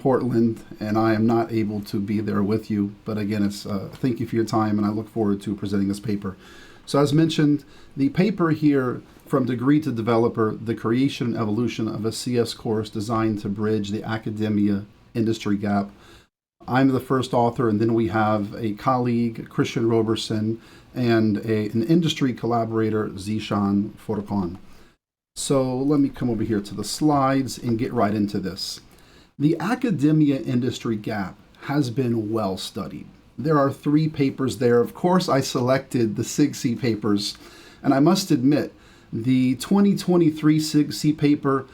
Portland, and I am not able to be there with you. But again, it's thank you for your time, and I look forward to presenting this paper. So as mentioned, the paper here, From Degree to Developer, the creation and evolution of a CS course designed to bridge the academia industry gap. I'm the first author, and then we have a colleague, Christian Roberson, and an industry collaborator, Zeeshan Furqan. So let me come over here to the slides and get right into this. The academia industry gap has been well studied. There are 3 papers there. Of course, I selected the SIGCSE papers, and I must admit, the 2023 SIGCSE paper,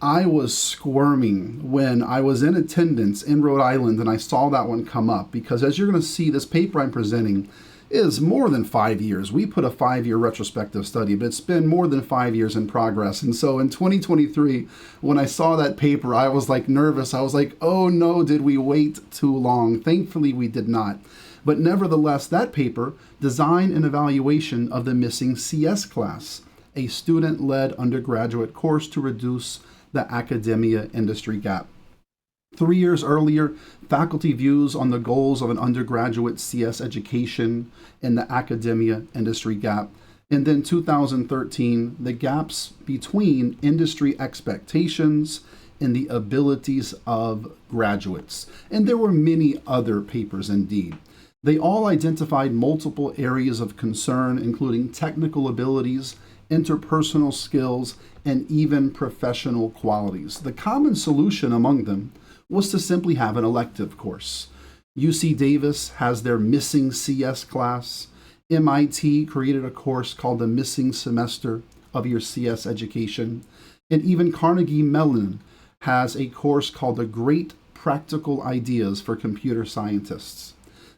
I was squirming when I was in attendance in Rhode Island and I saw that one come up, because as you're going to see, this paper I'm presenting is more than 5 years. We put a 5-year retrospective study, but it's been more than 5 years in progress. And so in 2023, when I saw that paper, I was like nervous. I was like, oh no, did we wait too long? Thankfully, we did not. But nevertheless, that paper, Design and Evaluation of the Missing CS Class, a student-led undergraduate course to reduce the academia industry gap. 3 years earlier, faculty views on the goals of an undergraduate CS education in the academia industry gap. And then 2013, the gaps between industry expectations and the abilities of graduates. And there were many other papers indeed. They all identified multiple areas of concern, including technical abilities, interpersonal skills, and even professional qualities. The common solution among them was to simply have an elective course. UC Davis has their Missing CS class. MIT created a course called the Missing Semester of your CS education. And even Carnegie Mellon has a course called the Great Practical Ideas for Computer Scientists.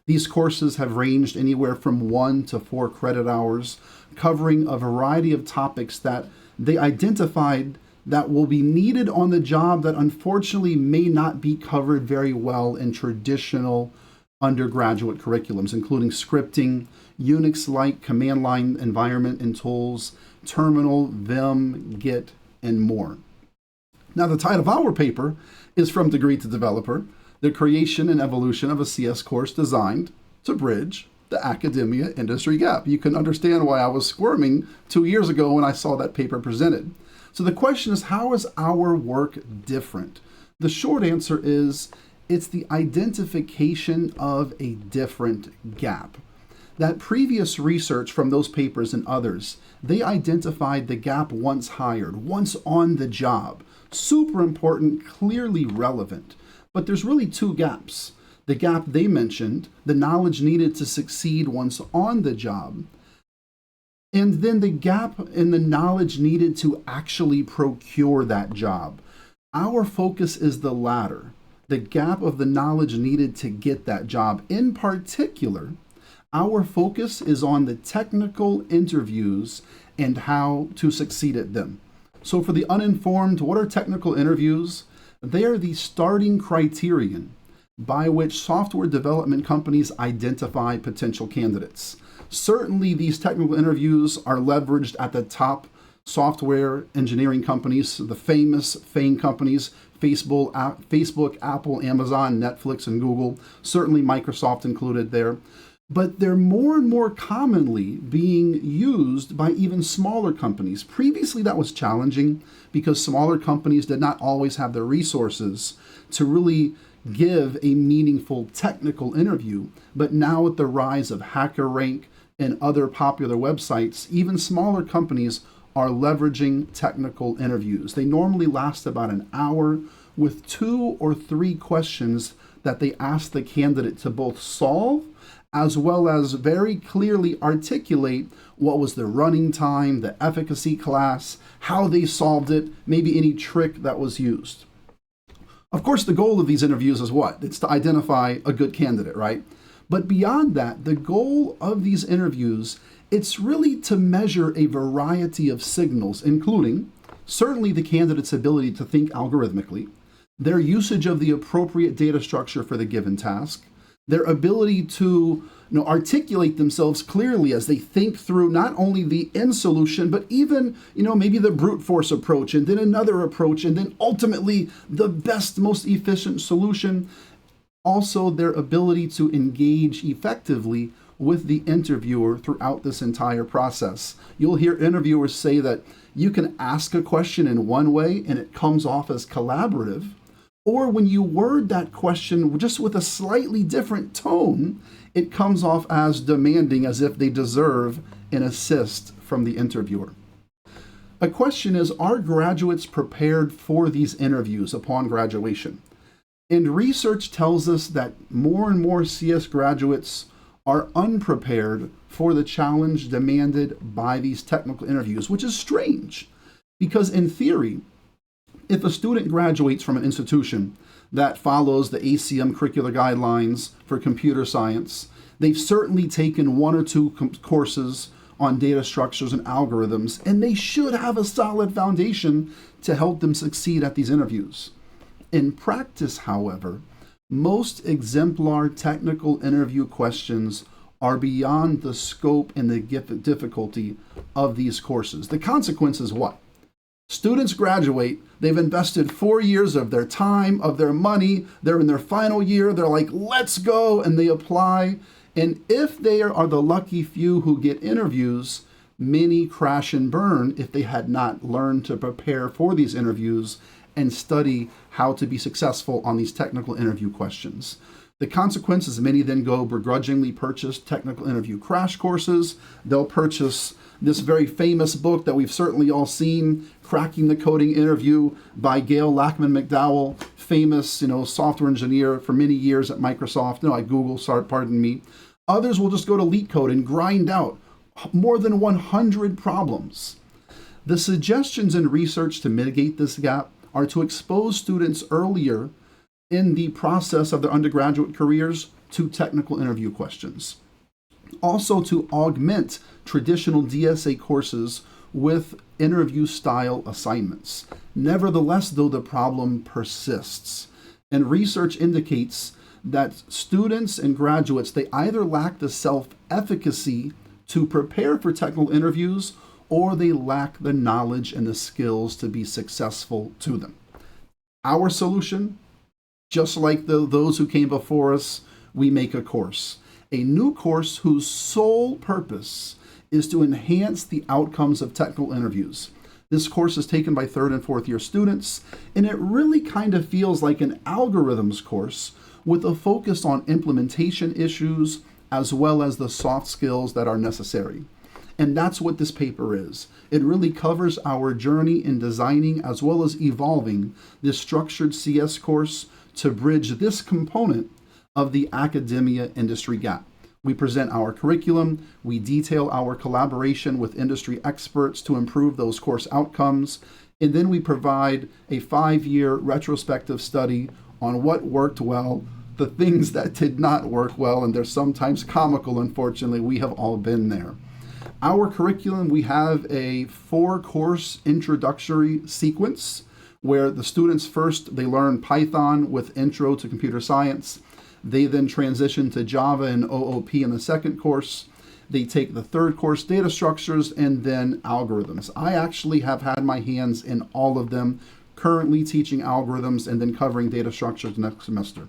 These courses have ranged anywhere from 1 to 4 credit hours, covering a variety of topics that they identified that will be needed on the job that unfortunately may not be covered very well in traditional undergraduate curriculums, including scripting, Unix-like command line environment and tools, terminal, Vim, Git, and more. Now, the title of our paper is From Degree to Developer, the creation and evolution of a CS course designed to bridge the academia industry gap. You can understand why I was squirming 2 years ago when I saw that paper presented. So the question is, how is our work different? The short answer is, it's the identification of a different gap. That previous research from those papers and others, they identified the gap once hired, once on the job. Super important, clearly relevant. But there's really 2 gaps. The gap they mentioned, the knowledge needed to succeed once on the job, and then the gap in the knowledge needed to actually procure that job. Our focus is the latter, the gap of the knowledge needed to get that job. In particular, our focus is on the technical interviews and how to succeed at them. So for the uninformed, what are technical interviews? They are the starting criterion by which software development companies identify potential candidates. Certainly, these technical interviews are leveraged at the top software engineering companies, the famous FANG companies, Facebook, Apple, Amazon, Netflix, and Google, certainly Microsoft included there. But they're more and more commonly being used by even smaller companies. Previously, that was challenging because smaller companies did not always have the resources to really give a meaningful technical interview. But now with the rise of HackerRank and other popular websites, even smaller companies are leveraging technical interviews. They normally last about an hour with 2 or 3 questions that they ask the candidate to both solve as well as very clearly articulate what was the running time, the efficacy class, how they solved it, maybe any trick that was used. Of course, the goal of these interviews is what? It's to identify a good candidate, right? But beyond that, the goal of these interviews, it's really to measure a variety of signals, including certainly the candidate's ability to think algorithmically, their usage of the appropriate data structure for the given task, their ability to articulate themselves clearly as they think through not only the end solution, but even, maybe the brute force approach, and then another approach, and then ultimately the best, most efficient solution. Also, their ability to engage effectively with the interviewer throughout this entire process. You'll hear interviewers say that you can ask a question in one way and it comes off as collaborative, or when you word that question just with a slightly different tone, it comes off as demanding, as if they deserve an assist from the interviewer. A question is, are graduates prepared for these interviews upon graduation? And research tells us that more and more CS graduates are unprepared for the challenge demanded by these technical interviews, which is strange, because in theory, if a student graduates from an institution that follows the ACM curricular guidelines for computer science, they've certainly taken one or two courses on data structures and algorithms, and they should have a solid foundation to help them succeed at these interviews. In practice, however, most exemplar technical interview questions are beyond the scope and the difficulty of these courses. The consequence is what? Students graduate, they've invested 4 years of their time, of their money, they're in their final year, they're like, let's go, and they apply. And if they are the lucky few who get interviews, many crash and burn if they had not learned to prepare for these interviews and study how to be successful on these technical interview questions. The consequences, many then go begrudgingly purchase technical interview crash courses. They'll purchase this very famous book that we've certainly all seen, Cracking the Coding Interview by Gail Lackman McDowell, famous, software engineer for many years at Microsoft. At Google, pardon me. Others will just go to LeetCode and grind out more than 100 problems. The suggestions in research to mitigate this gap are to expose students earlier in the process of their undergraduate careers to technical interview questions. Also, to augment traditional DSA courses with interview-style assignments. Nevertheless, though, the problem persists. And research indicates that students and graduates, they either lack the self-efficacy to prepare for technical interviews, or they lack the knowledge and the skills to be successful to them. Our solution, just like those who came before us, we make a course. A new course whose sole purpose is to enhance the outcomes of technical interviews. This course is taken by 3rd and 4th year students, and it really kind of feels like an algorithms course with a focus on implementation issues as well as the soft skills that are necessary. And that's what this paper is. It really covers our journey in designing as well as evolving this structured CS course to bridge this component of the academia industry gap. We present our curriculum, we detail our collaboration with industry experts to improve those course outcomes, and then we provide a 5-year retrospective study on what worked well, the things that did not work well, and they're sometimes comical, unfortunately. We have all been there. Our curriculum, we have a 4-course introductory sequence where the students first, they learn Python with Intro to Computer Science. They then transition to Java and OOP in the 2nd course. They take the 3rd course, Data Structures, and then Algorithms. I actually have had my hands in all of them, currently teaching algorithms and then covering data structures next semester.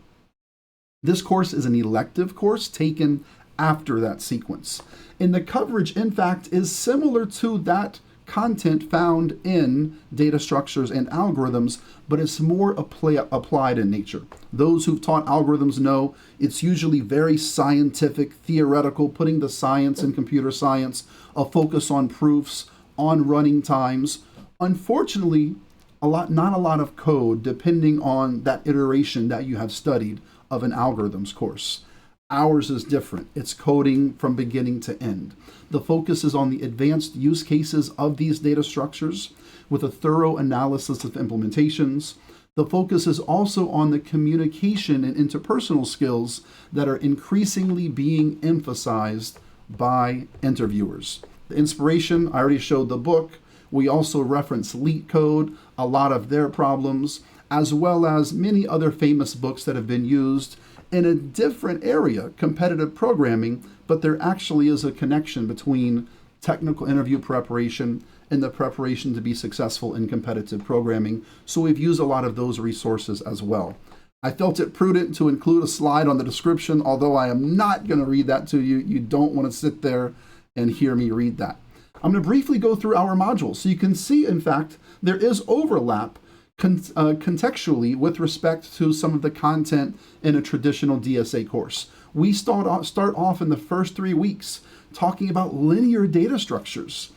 This course is an elective course taken after that sequence. And the coverage, in fact, is similar to that content found in data structures and algorithms, but it's more applied in nature. Those who've taught algorithms know it's usually very scientific, theoretical, putting the science in computer science, a focus on proofs, on running times. Unfortunately, not a lot of code, depending on that iteration that you have studied of an algorithms course. Ours is different. It's coding from beginning to end. The focus is on the advanced use cases of these data structures with a thorough analysis of implementations. The focus is also on the communication and interpersonal skills that are increasingly being emphasized by interviewers. The inspiration, I already showed the book. We also reference LeetCode, a lot of their problems, as well as many other famous books that have been used. in a different area, competitive programming, but there actually is a connection between technical interview preparation and the preparation to be successful in competitive programming. So we've used a lot of those resources as well. I felt it prudent to include a slide on the description, although I am not going to read that to you. You don't want to sit there and hear me read that. I'm going to briefly go through our modules so you can see, in fact, there is overlap contextually with respect to some of the content in a traditional DSA course. We start off in the first 3 weeks talking about linear data structures,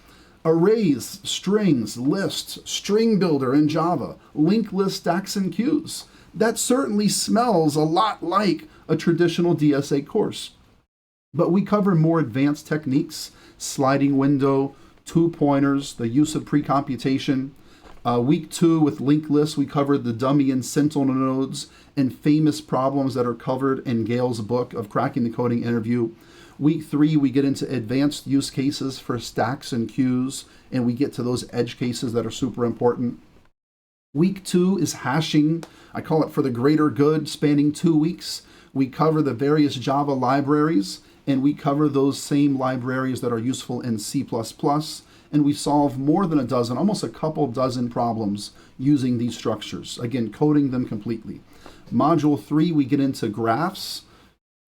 arrays, strings, lists, string builder in Java, linked list stacks and queues. That certainly smells a lot like a traditional DSA course. But we cover more advanced techniques, sliding window, two-pointers, the use of pre-computation. Week 2 with linked lists, we covered the dummy and sentinel nodes and famous problems that are covered in Gail's book of Cracking the Coding Interview. Week 3, we get into advanced use cases for stacks and queues, and we get to those edge cases that are super important. Week 2 is hashing. I call it for the greater good, spanning 2 weeks. We cover the various Java libraries, and we cover those same libraries that are useful in C++, and we solve more than a dozen, almost a couple dozen problems using these structures. Again, coding them completely. Module 3, we get into graphs.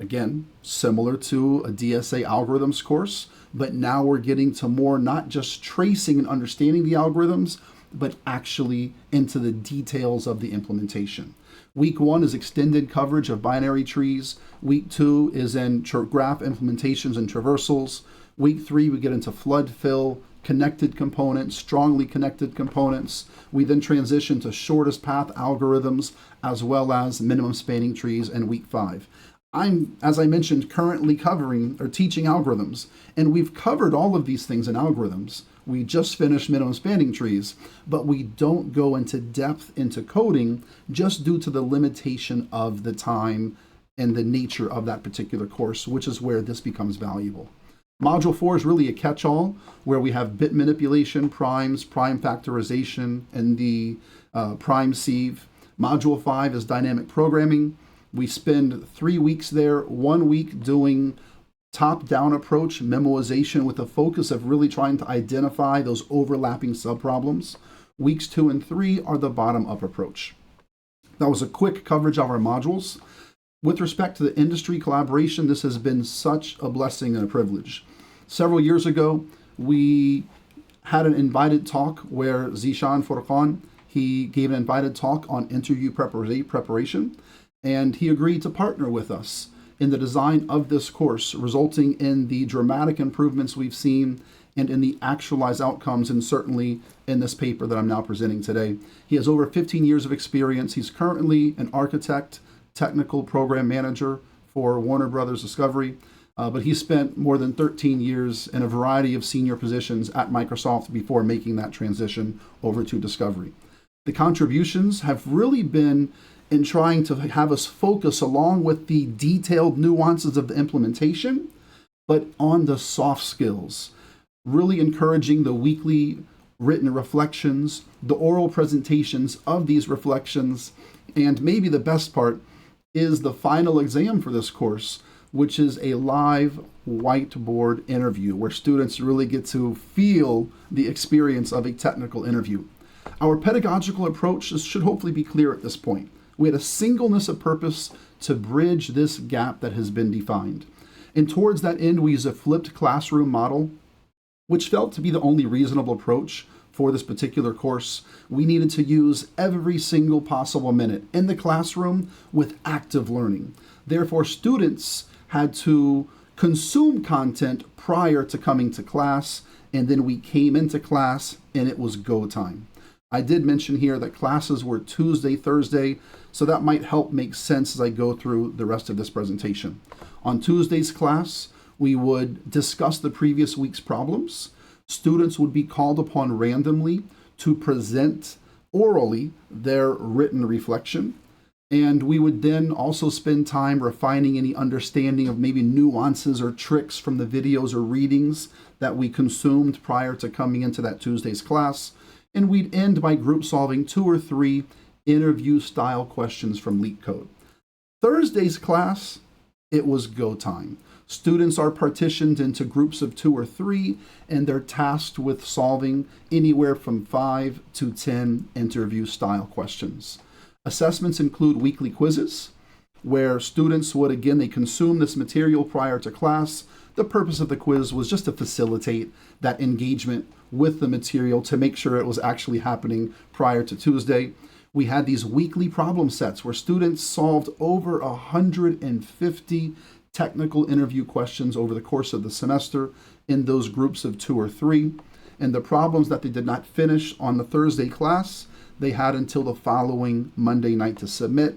Again, similar to a DSA algorithms course, but now we're getting to more not just tracing and understanding the algorithms, but actually into the details of the implementation. Week 1 is extended coverage of binary trees. Week 2 is in graph implementations and traversals. Week 3, we get into flood fill, connected components, strongly connected components. We then transition to shortest path algorithms, as well as minimum spanning trees in week 5. I'm, as I mentioned, currently covering or teaching algorithms, and we've covered all of these things in algorithms. We just finished minimum spanning trees, but we don't go into depth into coding just due to the limitation of the time and the nature of that particular course, which is where this becomes valuable. Module 4 is really a catch-all where we have bit manipulation, primes, prime factorization, and the prime sieve. Module 5 is dynamic programming. We spend 3 weeks there, 1 week doing top-down approach, memoization with a focus of really trying to identify those overlapping subproblems. Weeks 2 and 3 are the bottom-up approach. That was a quick coverage of our modules. With respect to the industry collaboration, this has been such a blessing and a privilege. Several years ago, we had an invited talk where Zeeshan Furqan, he gave an invited talk on interview preparation, and he agreed to partner with us in the design of this course, resulting in the dramatic improvements we've seen and in the actualized outcomes, and certainly in this paper that I'm now presenting today. He has over 15 years of experience. He's currently an architect, technical program manager for Warner Brothers Discovery, but he spent more than 13 years in a variety of senior positions at Microsoft before making that transition over to Discovery. The contributions have really been in trying to have us focus along with the detailed nuances of the implementation, but on the soft skills, really encouraging the weekly written reflections, the oral presentations of these reflections, and maybe the best part is the final exam for this course, which is a live whiteboard interview where students really get to feel the experience of a technical interview. Our pedagogical approach should hopefully be clear at this point. We had a singleness of purpose to bridge this gap that has been defined. And towards that end, we use a flipped classroom model, which felt to be the only reasonable approach for this particular course. We needed to use every single possible minute in the classroom with active learning. Therefore, students had to consume content prior to coming to class, and then we came into class and it was go time. I did mention here that classes were Tuesday, Thursday, so that might help make sense as I go through the rest of this presentation. On Tuesday's class, we would discuss the previous week's problems. Students would be called upon randomly to present orally their written reflection. And we would then also spend time refining any understanding of maybe nuances or tricks from the videos or readings that we consumed prior to coming into that Tuesday's class. And we'd end by group solving 2 or 3 interview style questions from LeetCode. Thursday's class, it was go time. Students are partitioned into groups of 2 or 3, and they're tasked with solving anywhere from 5 to 10 interview style questions. Assessments include weekly quizzes, where students would, again, they consume this material prior to class. The purpose of the quiz was just to facilitate that engagement with the material to make sure it was actually happening prior to Tuesday. We had these weekly problem sets where students solved over 150 technical interview questions over the course of the semester in those groups of 2 or 3. And the problems that they did not finish on the Thursday class, they had until the following Monday night to submit.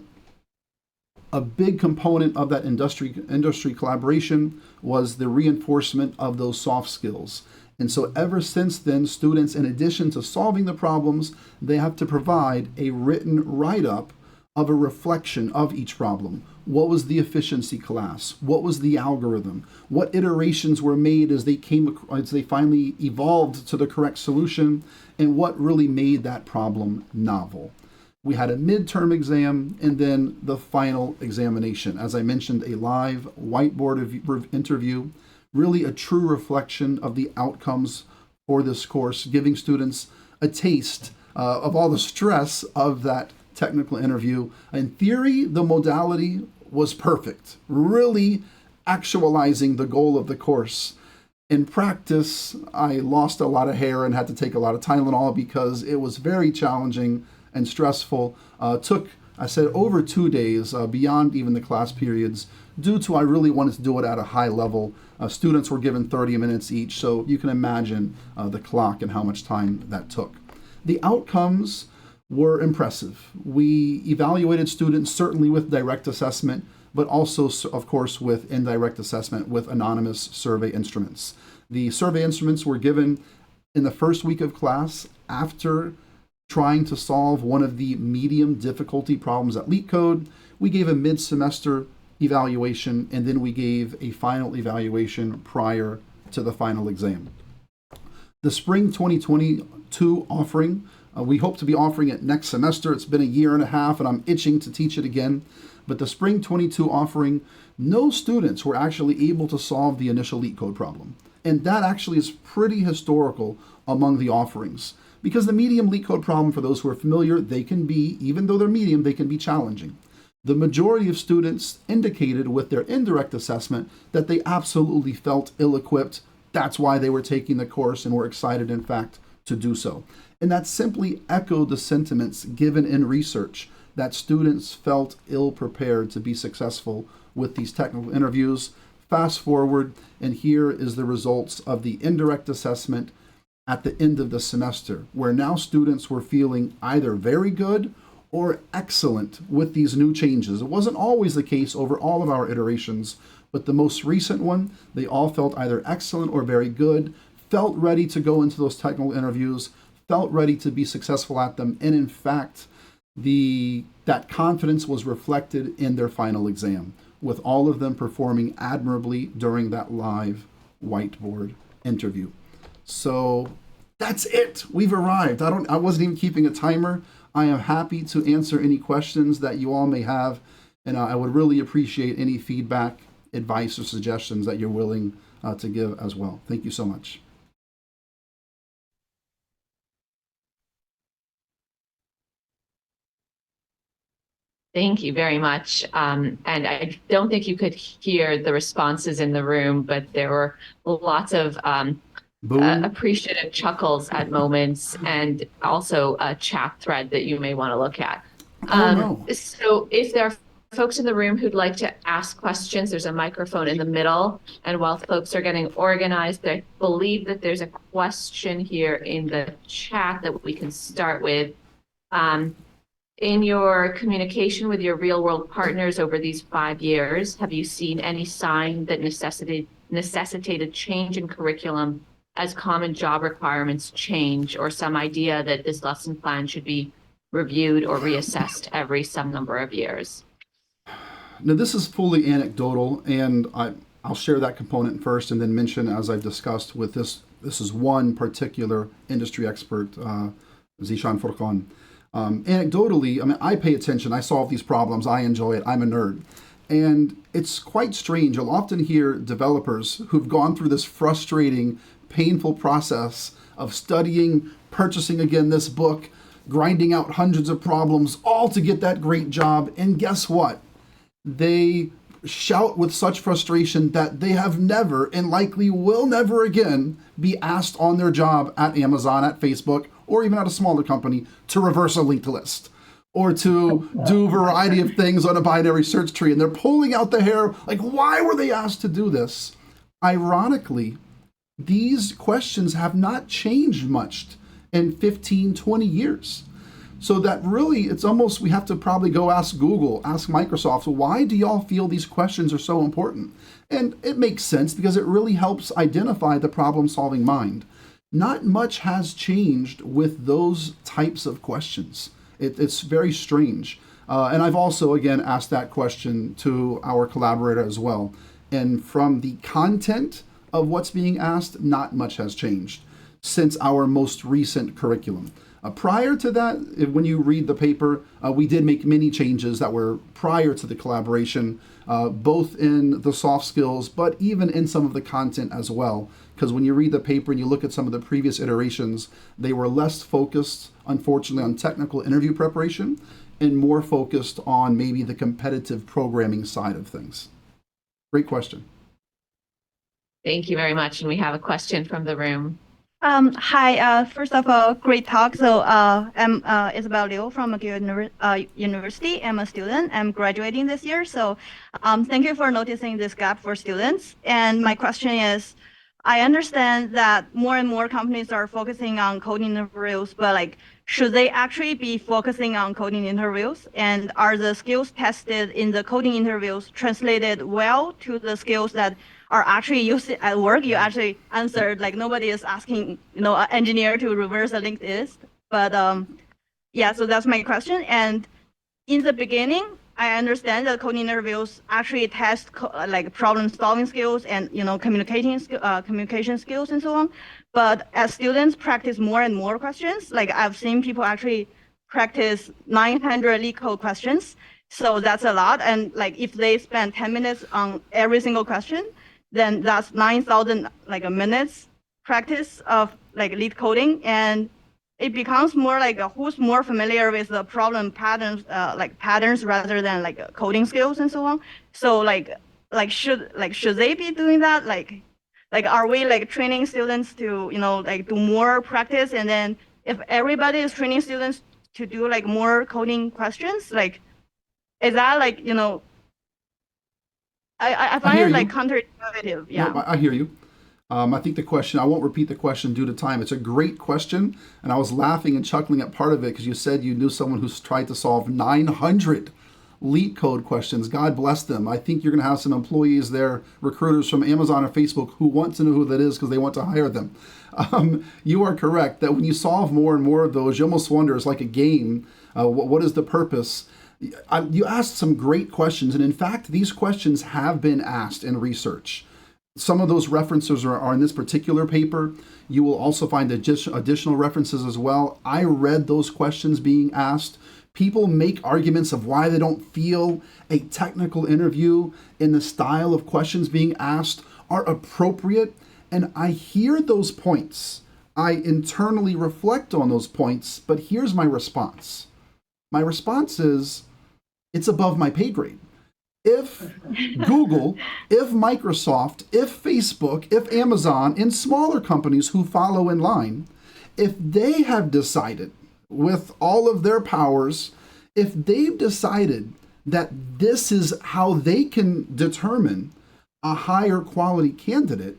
A big component of that industry collaboration was the reinforcement of those soft skills. And so ever since then, students, in addition to solving the problems, they have to provide a written write-up of a reflection of each problem. What was the efficiency class? What was the algorithm? What iterations were made as they finally evolved to the correct solution? And what really made that problem novel? We had a midterm exam and then the final examination. As I mentioned, a live whiteboard interview, really a true reflection of the outcomes for this course, giving students a taste of all the stress of that technical interview. In theory, the modality was perfect, really actualizing the goal of the course. In practice, I lost a lot of hair and had to take a lot of Tylenol because it was very challenging and stressful. Took, I said, over 2 days, beyond even the class periods, due to I really wanted to do it at a high level. Students were given 30 minutes each, so you can imagine the clock and how much time that took. The outcomes were impressive. We evaluated students certainly with direct assessment, but also, of course, with indirect assessment with anonymous survey instruments. The survey instruments were given in the first week of class after trying to solve one of the medium difficulty problems at LeetCode. We gave a mid-semester evaluation, and then we gave a final evaluation prior to the final exam. The spring 2022 offering, we hope to be offering it next semester. It's been a year and a half, and I'm itching to teach it again. But the spring 22 offering, no students were actually able to solve the initial LeetCode problem. And that actually is pretty historical among the offerings. Because the medium LeetCode problem, for those who are familiar, they can be, even though they're medium, they can be challenging. The majority of students indicated with their indirect assessment that they absolutely felt ill-equipped. That's why they were taking the course and were excited, in fact, to do so. And that simply echoed the sentiments given in research that students felt ill-prepared to be successful with these technical interviews. Fast forward, and here is the results of the indirect assessment at the end of the semester, where now students were feeling either very good or excellent with these new changes. It wasn't always the case over all of our iterations, but the most recent one, they all felt either excellent or very good, felt ready to go into those technical interviews, felt ready to be successful at them, and in fact, that confidence was reflected in their final exam, with all of them performing admirably during that live whiteboard interview. So that's it. We've arrived. I wasn't even keeping a timer. I am happy to answer any questions that you all may have, and I would really appreciate any feedback, advice, or suggestions that you're willing to give as well. Thank you so much. Thank you very much. And I don't think you could hear the responses in the room, but there were lots of appreciative chuckles at moments, and also a chat thread that you may want to look at. So if there are folks in the room who'd like to ask questions, there's a microphone in the middle. And while folks are getting organized, I believe that there's a question here in the chat that we can start with. In your communication with your real-world partners over these 5 years, have you seen any sign that necessitated change in curriculum as common job requirements change, or some idea that this lesson plan should be reviewed or reassessed every some number of years? Now, this is fully anecdotal, and I'll share that component first and then mention, as I've discussed with this is one particular industry expert, Zeeshan Furqan. Anecdotally, I mean, I pay attention. I solve these problems. I enjoy it. I'm a nerd. And it's quite strange. You'll often hear developers who've gone through this frustrating, painful process of studying, purchasing again this book, grinding out hundreds of problems, all to get that great job. And guess what? They shout with such frustration that they have never and likely will never again be asked on their job at Amazon, at Facebook, or even at a smaller company to reverse a linked list or to do a variety of things on a binary search tree. And they're pulling out the hair, like, why were they asked to do this? Ironically, these questions have not changed much in 15, 20 years. So that really, it's almost, we have to probably go ask Google, ask Microsoft, why do y'all feel these questions are so important? And it makes sense because it really helps identify the problem-solving mind. Not much has changed with those types of questions. It's very strange. And I've also, again, asked that question to our collaborator as well. And from the content of what's being asked, not much has changed since our most recent curriculum. Prior to that, when you read the paper, we did make many changes that were prior to the collaboration, both in the soft skills, but even in some of the content as well. Because when you read the paper and you look at some of the previous iterations, they were less focused, unfortunately, on technical interview preparation and more focused on maybe the competitive programming side of things. Great question. Thank you very much. And we have a question from the room. Hi, first of all, great talk. So I'm Isabel Liu from McGill University. I'm a student. I'm graduating this year. So thank you for noticing this gap for students. And my question is, I understand that more and more companies are focusing on coding interviews, but like, should they actually be focusing on coding interviews? And are the skills tested in the coding interviews translated well to the skills that are actually used at work? You actually answered, like, nobody is asking, an engineer to reverse a linked list. But yeah, so that's my question. And in the beginning, I understand that coding interviews actually test like problem-solving skills and communication skills and so on. But as students practice more and more questions, like I've seen people actually practice 900 leak code questions. So that's a lot. And like if they spend 10 minutes on every single question, then that's 9,000 like a minutes practice of like lead coding, and it becomes more like who's more familiar with the problem patterns, like patterns rather than like coding skills and so on. So should they be doing that? Like are we like training students to like do more practice, and then if everybody is training students to do like more coding questions, like is that like I find it like counterintuitive. Yeah. No, I hear you. I think the question, I won't repeat the question due to time. It's a great question. And I was laughing and chuckling at part of it because you said you knew someone who's tried to solve 900 leak code questions. God bless them. I think you're going to have some employees there, recruiters from Amazon or Facebook, who want to know who that is because they want to hire them. You are correct that when you solve more and more of those, you almost wonder, it's like a game. What is the purpose? You asked some great questions. And in fact, these questions have been asked in research. Some of those references are in this particular paper. You will also find additional references as well. I read those questions being asked. People make arguments of why they don't feel a technical interview in the style of questions being asked are appropriate. And I hear those points. I internally reflect on those points, but here's my response. My response is, it's above my pay grade. If Google, if Microsoft, if Facebook, if Amazon, and smaller companies who follow in line, if they have decided with all of their powers, if they've decided that this is how they can determine a higher quality candidate,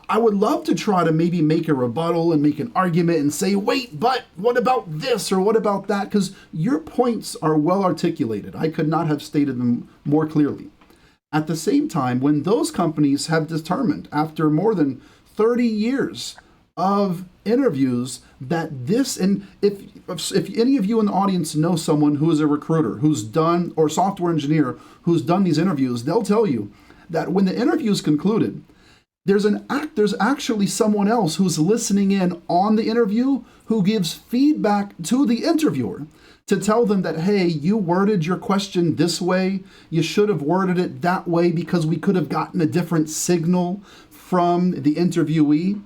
I would love to try to maybe make a rebuttal and make an argument and say, wait, but what about this or what about that? Because your points are well articulated. I could not have stated them more clearly. At the same time, when those companies have determined after more than 30 years of interviews that this, and if any of you in the audience know someone who is a recruiter who's done, or software engineer who's done these interviews, they'll tell you that when the interview is concluded, there's actually someone else who's listening in on the interview who gives feedback to the interviewer to tell them that, hey, you worded your question this way, you should have worded it that way because we could have gotten a different signal from the interviewee.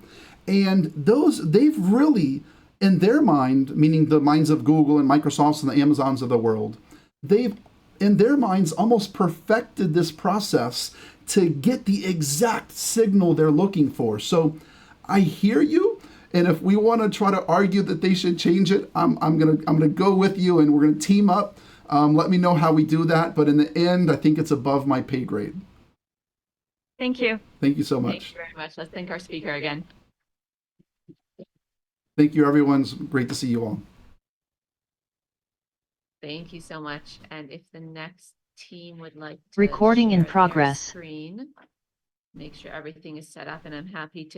And they've really, in their mind, meaning the minds of Google and Microsofts and the Amazons of the world, they've, in their minds, almost perfected this process to get the exact signal they're looking for. So I hear you. And if we want to try to argue that they should change it, I'm gonna go with you, and we're gonna team up. Let me know how we do that. But in the end, I think it's above my pay grade. Thank you. Thank you so much. Thank you very much. Let's thank our speaker again. Thank you, everyone. It's great to see you all. Thank you so much. And if the next team would like to Recording in share their progress. screen, make sure everything is set up, and I'm happy to